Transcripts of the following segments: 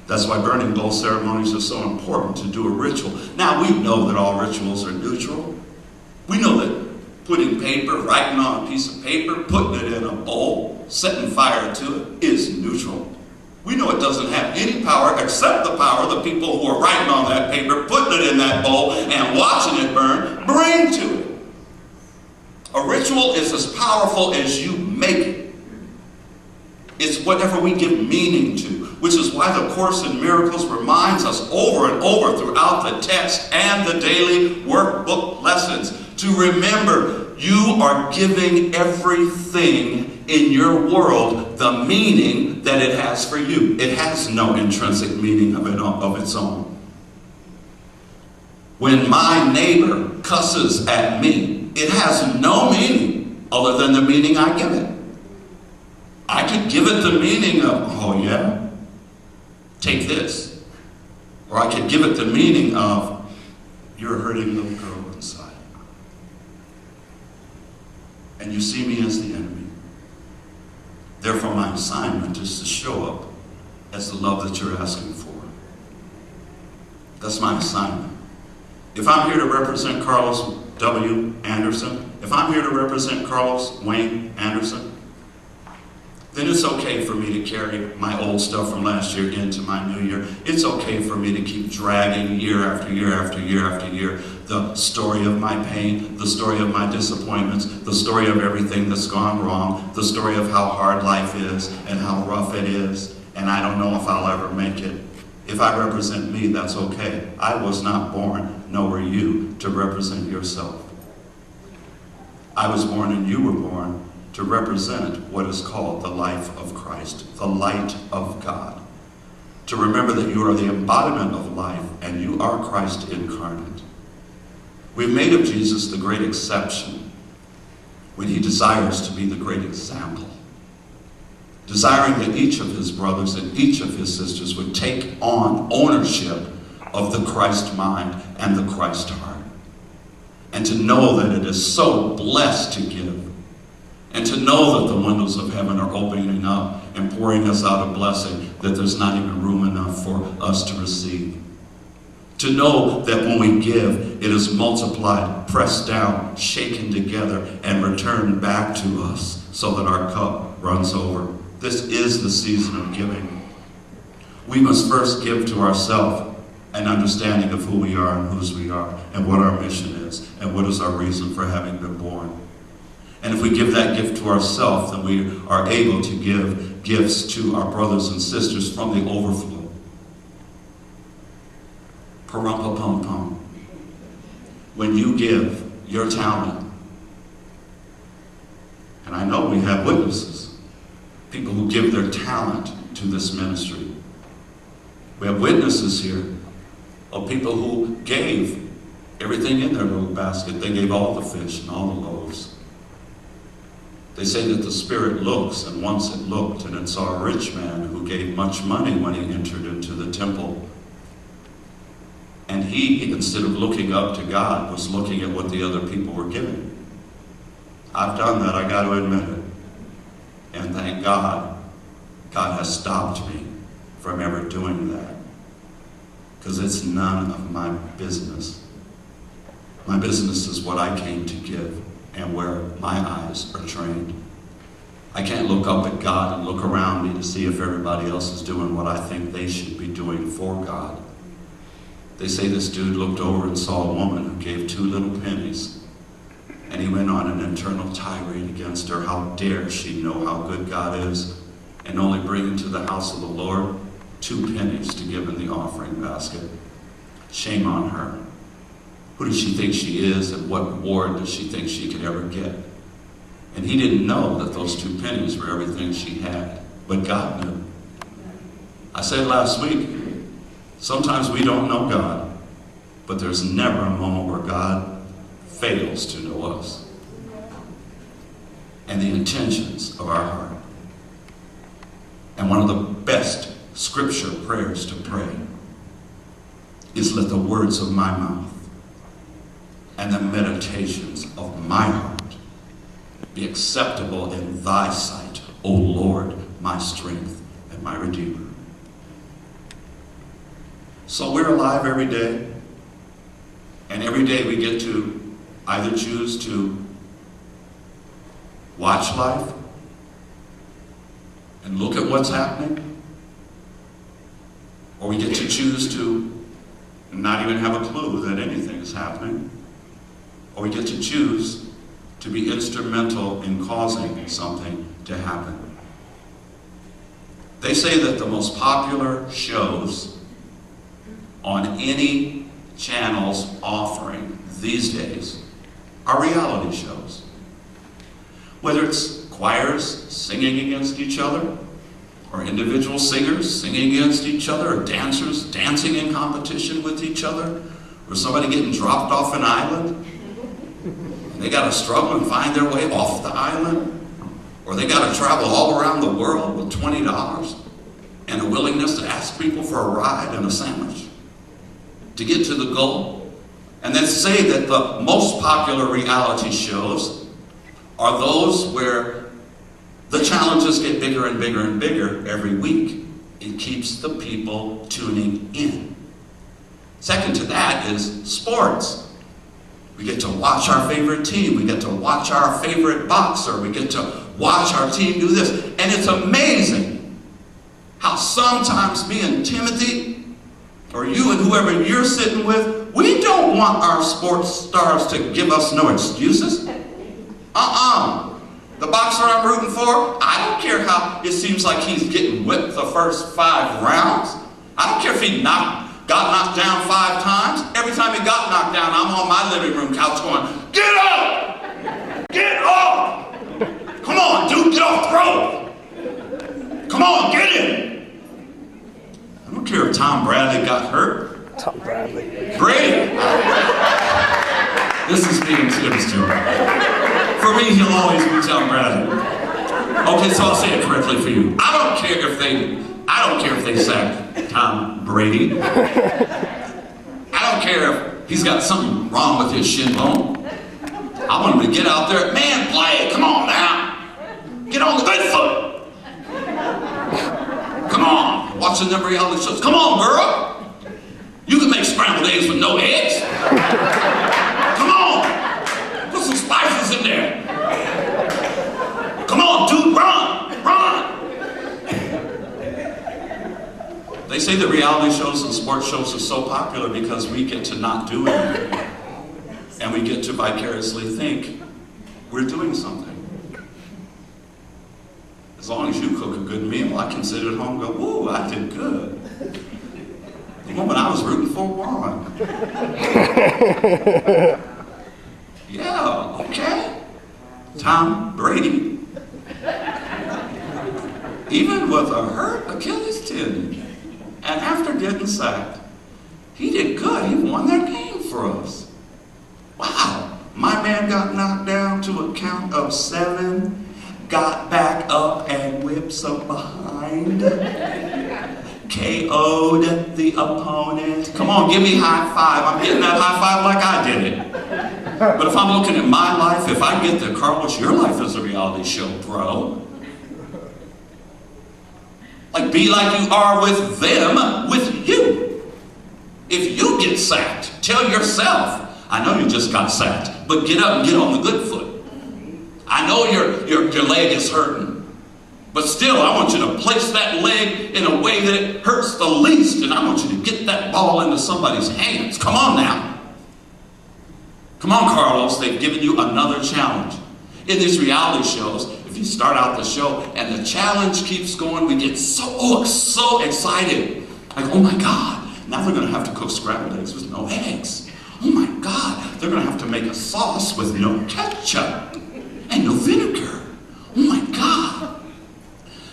That's why burning bowl ceremonies are so important, to do a ritual. Now, we know that all rituals are neutral. We know that putting paper, writing on a piece of paper, putting it in a bowl, setting fire to it is neutral. We know it doesn't have any power except the power of the people who are writing on that paper, putting it in that bowl, and watching it burn, bring to it. A ritual is as powerful as you make it. It's whatever we give meaning to, which is why the Course in Miracles reminds us over and over throughout the text and the daily workbook lessons to remember you are giving everything in your world the meaning that it has for you. It has no intrinsic meaning of its own. When my neighbor cusses at me, it has no meaning other than the meaning I give it. I could give it the meaning of, oh yeah, take this. Or I could give it the meaning of, you're hurting little girl inside. And you see me as the enemy. Therefore, my assignment is to show up as the love that you're asking for. That's my assignment. If I'm here to represent Carlos W. Anderson, if I'm here to represent Carlos Wayne Anderson, then it's okay for me to carry my old stuff from last year into my new year. It's okay for me to keep dragging year after year after year after year the story of my pain, the story of my disappointments, the story of everything that's gone wrong, the story of how hard life is and how rough it is, and I don't know if I'll ever make it. If I represent me, that's okay. I was not born, nor were you, to represent yourself. I was born and you were born to represent what is called the life of Christ, the light of God. To remember that you are the embodiment of life and you are Christ incarnate. We've made of Jesus the great exception when he desires to be the great example, desiring that each of his brothers and each of his sisters would take on ownership of the Christ mind and the Christ heart, and to know that it is so blessed to give, and to know that the windows of heaven are opening up and pouring us out a blessing that there's not even room enough for us to receive. To know that when we give, it is multiplied, pressed down, shaken together, and returned back to us so that our cup runs over. This is the season of giving. We must first give to ourselves an understanding of who we are and whose we are, and what our mission is, and what is our reason for having been born. And if we give that gift to ourselves, then we are able to give gifts to our brothers and sisters from the overflow. Parumpa-pum-pum. When you give your talent, and I know we have witnesses, people who give their talent to this ministry. We have witnesses here of people who gave everything in their little basket. They gave all the fish and all the loaves. They say that the Spirit looks, and once it looked, and it saw a rich man who gave much money when he entered into the temple. And he, instead of looking up to God, was looking at what the other people were giving. I've done that, I got to admit it. And thank God, God has stopped me from ever doing that. Because it's none of my business. My business is what I came to give, and where my eyes are trained. I can't look up at God and look around me to see if everybody else is doing what I think they should be doing for God. They say this dude looked over and saw a woman who gave 2 little pennies, and he went on an internal tirade against her. How dare she know how good God is, and only bring into the house of the Lord 2 pennies to give in the offering basket. Shame on her. Who does she think she is, and what reward does she think she could ever get? And he didn't know that those 2 pennies were everything she had, but God knew. I said last week, sometimes we don't know God, but there's never a moment where God fails to know us and the intentions of our heart. And one of the best scripture prayers to pray is, let the words of my mouth and the meditations of my heart be acceptable in thy sight, O Lord, my strength and my Redeemer. So we're alive every day, and every day we get to either choose to watch life and look at what's happening, or we get to choose to not even have a clue that anything is happening, or we get to choose to be instrumental in causing something to happen. They say that the most popular shows on any channel's offering these days are reality shows. Whether it's choirs singing against each other, or individual singers singing against each other, or dancers dancing in competition with each other, or somebody getting dropped off an island, and they got to struggle and find their way off the island, or they got to travel all around the world with $20 and a willingness to ask people for a ride and a sandwich to get to the goal. And then say that the most popular reality shows are those where the challenges get bigger and bigger and bigger every week. It keeps the people tuning in. Second to that is sports. We get to watch our favorite team. We get to watch our favorite boxer. We get to watch our team do this. And it's amazing how sometimes me and Timothy, or you and whoever you're sitting with, we don't want our sports stars to give us no excuses. The boxer I'm rooting for, I don't care how it seems like he's getting whipped the first 5 rounds. I don't care if he got knocked down 5 times. Every time he got knocked down, I'm on my living room couch going, "Get up! Get up! Come on, dude, get off the road! Come on, get in!" I don't care if Tom Bradley got hurt. Tom Bradley. Great! This is being Tim's joke. For me, he'll always be Tom Bradley. Okay, so I'll say it correctly for you. I don't care if they sack Tom Brady. I don't care if he's got something wrong with his shin bone. I want him to get out there. Man, play! Come on now! Get on the good foot! Come on! Watching them reality shows. Come on, girl! You can make scrambled eggs with no eggs. Come on! Put some spices in there. Come on, dude, run! Run! They say that reality shows and sports shows are so popular because we get to not do anything. And we get to vicariously think we're doing something. As long as you cook a good meal, I can sit at home and go, "Woo, I did good." The woman I was rooting for won. Yeah, okay. Tom Brady. Even with a hurt Achilles tendon, and after getting sacked, he did good. He won that game for us. Wow. My man got knocked down to a count of 7, got back up and whipped some behind, KO'd the opponent. Come on, give me high five. I'm getting that high five like I did it. But if I'm looking at my life, if I get the Carlos, your life is a reality show, bro. Like, be like you are with them, with you. If you get sacked, tell yourself, "I know you just got sacked, but get up and get on the good foot. I know your leg is hurting, but still I want you to place that leg in a way that it hurts the least, and I want you to get that ball into somebody's hands. Come on now. Come on, Carlos, they've given you another challenge." In these reality shows, if you start out the show and the challenge keeps going, we get so excited. Like, oh my God, now they're going to have to cook scrambled eggs with no eggs. Oh my God, they're going to have to make a sauce with no ketchup and no vinegar. Oh my God.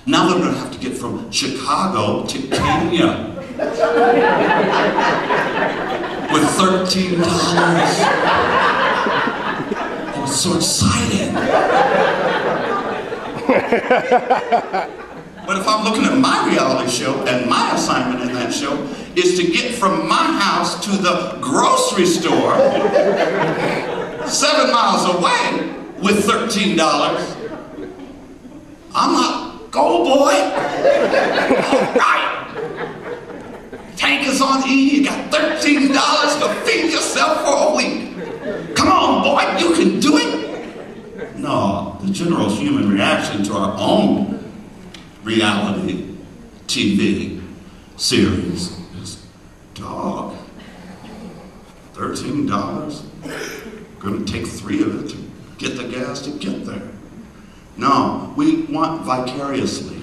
Now they're going to have to get from Chicago to Kenya with $13. I was so excited. But if I'm looking at my reality show, and my assignment in that show is to get from my house to the grocery store 7 miles away with $13, I'm like, "Go boy, all right, tank is on E, you got $13 to feed yourself for a week. Come on, boy, you can do it. No, the general human reaction to our own reality TV series is, dog, $13? Gonna take 3 of it to get the gas to get there. No, we want vicariously.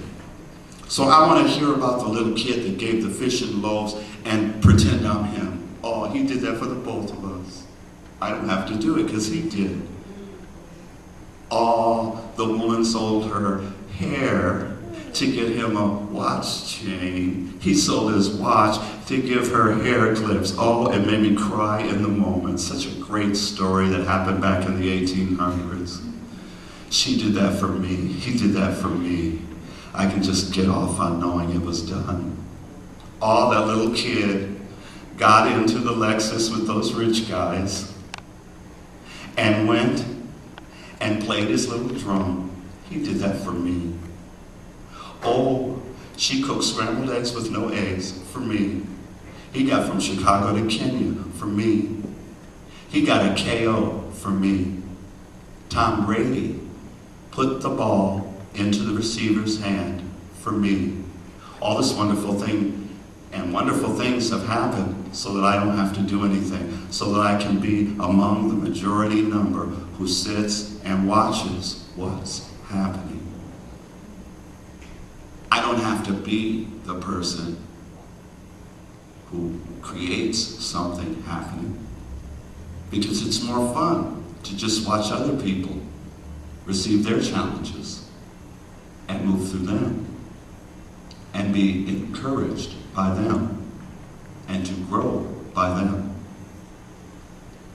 So I want to hear about the little kid that gave the fish and loaves and pretend I'm him. Oh, he did that for the both of us. I don't have to do it because he did. Oh, the woman sold her hair to get him a watch chain. He sold his watch to give her hair clips. Oh, it made me cry in the moment. Such a great story that happened back in the 1800s. She did that for me. He did that for me. I can just get off on knowing it was done. Oh, that little kid got into the Lexus with those rich guys and went and played his little drum. He did that for me. Oh, she cooked scrambled eggs with no eggs for me. He got from Chicago to Kenya for me. He got a KO for me. Tom Brady put the ball into the receiver's hand for me. All this wonderful thing and wonderful things have happened so that I don't have to do anything, so that I can be among the majority number who sits and watches what's happening. I don't have to be the person who creates something happening, because it's more fun to just watch other people receive their challenges and move through them and be encouraged by them and to grow by them.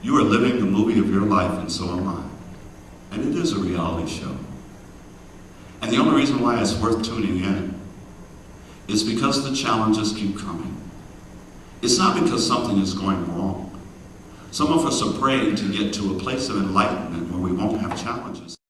You are living the movie of your life, and so am I. And it is a reality show. And the only reason why it's worth tuning in is because the challenges keep coming. It's not because something is going wrong. Some of us are praying to get to a place of enlightenment where we won't have challenges.